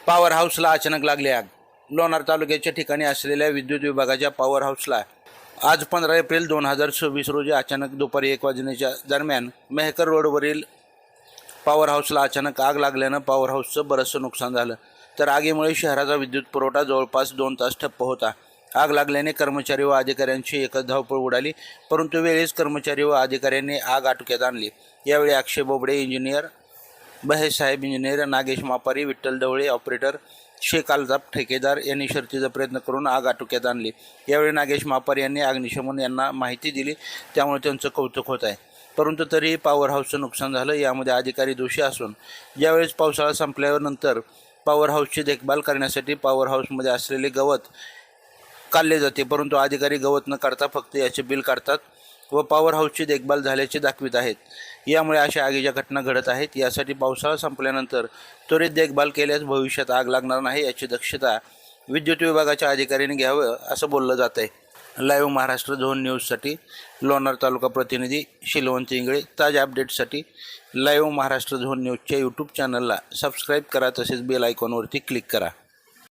Power हाऊसला अचानक लागली आग. लोणार तालुक्याच्या ठिकाणी असलेल्या विद्युत विभागाच्या पॉवर हाऊसला आज 15 एप्रिल 2026 रोजी अचानक दुपारी 1 वाजण्याच्या दरम्यान मेहकर रोडवरील पॉवर हाऊसला अचानक आग लागल्यानं पॉवर हाऊसचं बरंचसं नुकसान झालं. तर आगीमुळे शहराचा विद्युत पुरवठा जवळपास 2 तास ठप्प होता. आग लागल्याने कर्मचारी व अधिकाऱ्यांची एकच धावपळ उडाली, परंतु वेळेस कर्मचारी व अधिकाऱ्यांनी आग आटोक्यात आणली. यावेळी Akshay Bobde engineer, Bahesaheb engineer, Nagesh Mapari, Vitthal Dhavale operator, Shaikh Altaf ठेकेदार यांनी शर्थीचा प्रयत्न करून आग आटोक्यात आणली. यावेळी नागेश मापारी यांनी अग्निशमन यांना माहिती दिली, त्यामुळे त्यांचं कौतुक होत आहे. परंतु तरीही पॉवर हाऊसचं नुकसान झालं. यामध्ये अधिकारी दोषी असून ज्यावेळेस पावसाळा संपल्यानंतर पॉवर हाऊसची देखभाल करण्यासाठी पॉवर हाऊसमध्ये असलेले गवत काढले जाते, परंतु अधिकारी गवत न काढता फक्त याचे बिल काढतात व पॉवर हाऊसची देखभाल झाल्याचे दाखवित आहेत. यामुळे अशा आगीच्या घटना घडत आहेत. यासाठी पावसाळा संपल्यानंतर त्वरित देखभाल केल्यास भविष्यात आग लागणार नाही याची दक्षता विद्युत विभागाच्या अधिकाऱ्यांनी घ्यावं असं बोललं जात आहे. लाईव्ह महाराष्ट्र झोन न्यूजसाठी लोणार तालुका प्रतिनिधी शिलवंत इंगळे. ताज्या अपडेट्ससाठी लाईव्ह महाराष्ट्र झोन न्यूजच्या यूट्यूब चॅनलला सबस्क्राईब करा, तसेच बेल आयकॉनवरती क्लिक करा.